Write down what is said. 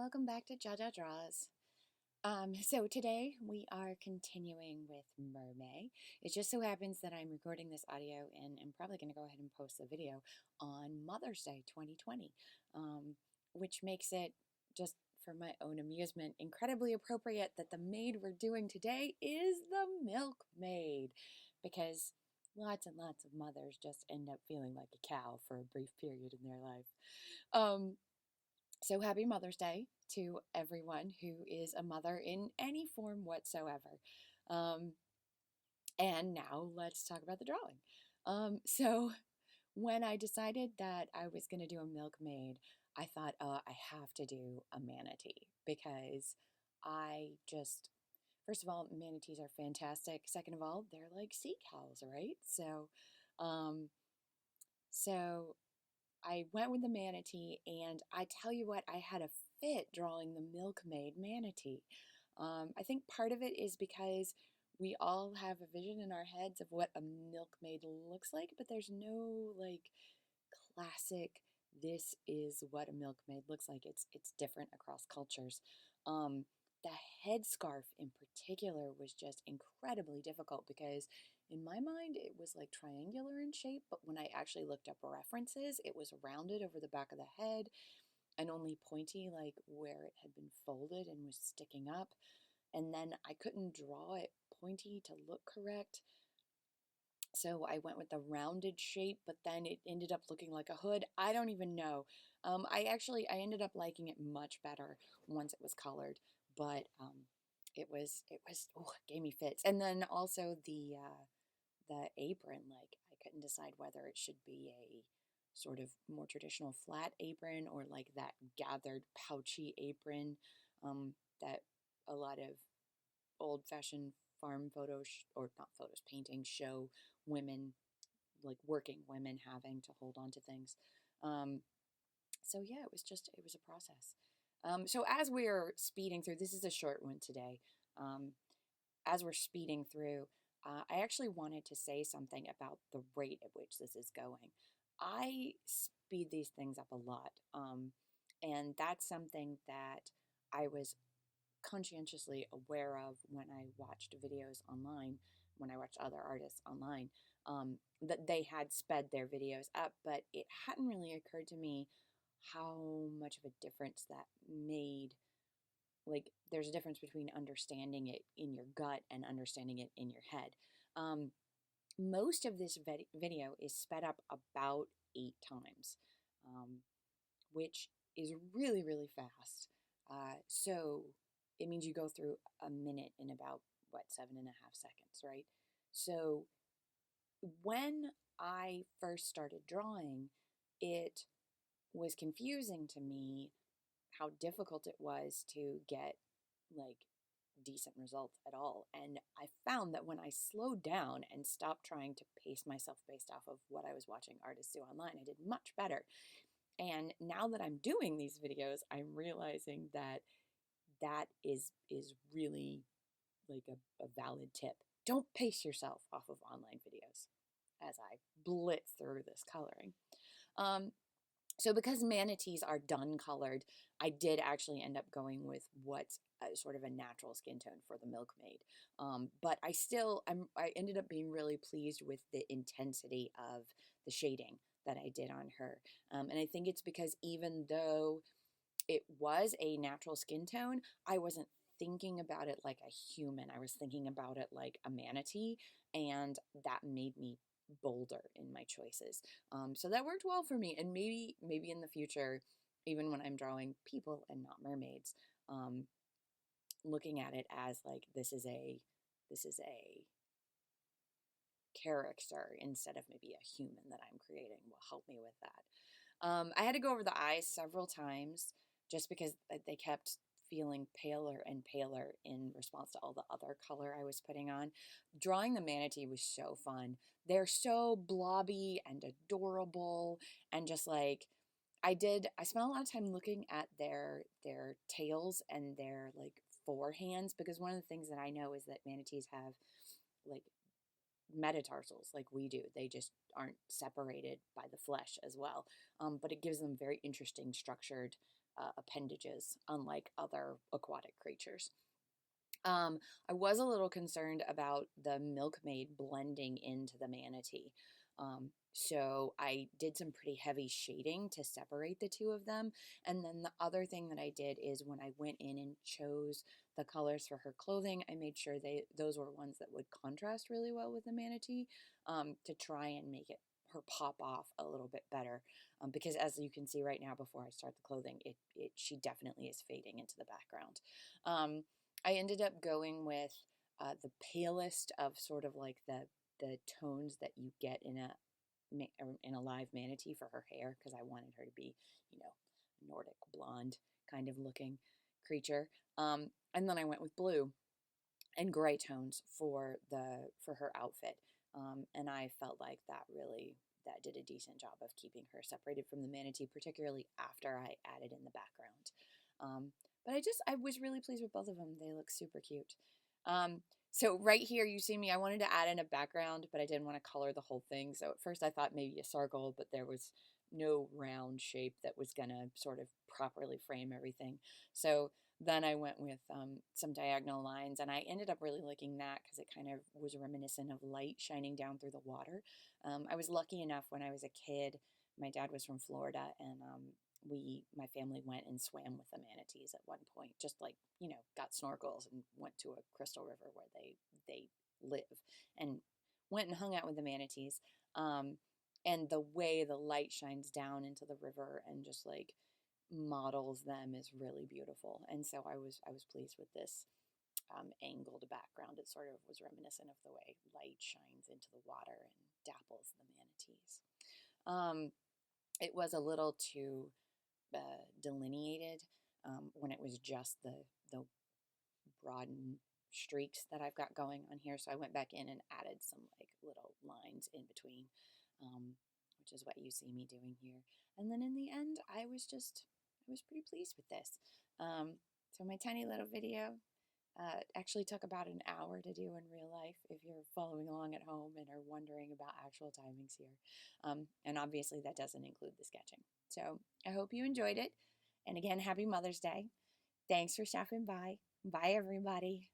welcome back to Jaja Draws. So today we are continuing with Mermay. It just so happens that I'm recording this audio and I'm probably going to go ahead and post the video on Mother's Day 2020, which makes it, just for my own amusement, incredibly appropriate that the maid we're doing today is the milkmaid, because lots and lots of mothers just end up feeling like a cow for a brief period in their life. So happy Mother's Day to everyone who is a mother in any form whatsoever. Um, and now let's talk about the drawing. So when I decided that I was going to do a milkmaid, I thought, I have to do a manatee because I just, first of all, manatees are fantastic. Second of all, they're like sea cows, right? Um, so I went with the manatee, and I tell you what, I had a fit drawing the milkmaid manatee. I think part of it is because we all have a vision in our heads of what a milkmaid looks like, but there's no like classic, this is what a milkmaid looks like. It's different across cultures. Um, the headscarf in particular was just incredibly difficult because in my mind it was like triangular in shape, but when I actually looked up references, it was rounded over the back of the head and only pointy like where it had been folded and was sticking up. And then I couldn't draw it pointy to look correct. So I went with the rounded shape, but then it ended up looking like a hood. I don't even know. I ended up liking it much better once it was colored, but it gave me fits. And then also the apron, like I couldn't decide whether it should be a sort of more traditional flat apron or like that gathered pouchy apron that a lot of old-fashioned farm photos or not photos, paintings show women, like working women, having to hold on to things. Um, so yeah, it was a process. So as we're speeding through, this is a short one today. Um, as we're speeding through, I actually wanted to say something about the rate at which this is going. I speed these things up a lot, and that's something that I was conscientiously aware of when I watched videos online, when I watched other artists online, that they had sped their videos up, but it hadn't really occurred to me how much of a difference that made. Like, there's a difference between understanding it in your gut and understanding it in your head. Um, Most of this video is sped up about 8 times, um, which is really, really fast. So it means you go through a minute in about, what, 7.5 seconds, right? So when I first started drawing, it was confusing to me how difficult it was to get like decent results at all. And I found that when I slowed down and stopped trying to pace myself based off of what I was watching artists do online, I did much better. And now that I'm doing these videos, I'm realizing that that is really like a valid tip. Don't pace yourself off of online videos as I blitz through this coloring. Um, so because manatees are dun colored, I did actually end up going with what's sort of a natural skin tone for the milkmaid. But I ended up being really pleased with the intensity of the shading that I did on her. And I think it's because even though it was a natural skin tone, I wasn't thinking about it like a human. I was thinking about it like a manatee, and that made me bolder in my choices. So that worked well for me, and maybe in the future, even when I'm drawing people and not mermaids, um, looking at it as like this is a character instead of maybe a human that I'm creating will help me with that. I had to go over the eyes several times just because they kept feeling paler and paler in response to all the other color I was putting on. Drawing the manatee was so fun. They're so blobby and adorable, and just like I spent a lot of time looking at their tails and their like forehands, because one of the things that I know is that manatees have like metatarsals like we do. They just aren't separated by the flesh as well. But it gives them very interesting structured appendages, unlike other aquatic creatures. Um, I was a little concerned about the milkmaid blending into the manatee. So I did some pretty heavy shading to separate the two of them. And then the other thing that I did is when I went in and chose the colors for her clothing, I made sure those were ones that would contrast really well with the manatee, to try and make her pop off a little bit better. Because as you can see right now, before I start the clothing, she definitely is fading into the background. I ended up going with the palest of sort of like the tones that you get in a live manatee for her hair, because I wanted her to be, you know, Nordic blonde kind of looking creature. And then I went with blue and gray tones for her outfit. And I felt like that did a decent job of keeping her separated from the manatee, particularly after I added in the background. But I was really pleased with both of them. They look super cute. So right here, you see me, I wanted to add in a background, but I didn't want to color the whole thing. So at first I thought maybe a circle, but there was no round shape that was going to sort of properly frame everything. So then I went with some diagonal lines, and I ended up really liking that because it kind of was reminiscent of light shining down through the water. I was lucky enough when I was a kid. My dad was from Florida, and my family went and swam with the manatees at one point, just like, got snorkels and went to a crystal river where they live, and went and hung out with the manatees. And the way the light shines down into the river and just like models them is really beautiful. And so I was pleased with this angled background. It sort of was reminiscent of the way light shines into the water and dapples the manatees. It was a little too delineated when it was just the broad streaks that I've got going on here. So I went back in and added some like little lines in between, which is what you see me doing here. And then in the end, I was pretty pleased with this. So my tiny little video actually took about an hour to do in real life if you're following along at home and are wondering about actual timings here. And obviously that doesn't include the sketching. So I hope you enjoyed it. And again, happy Mother's Day. Thanks for stopping by. Bye, everybody.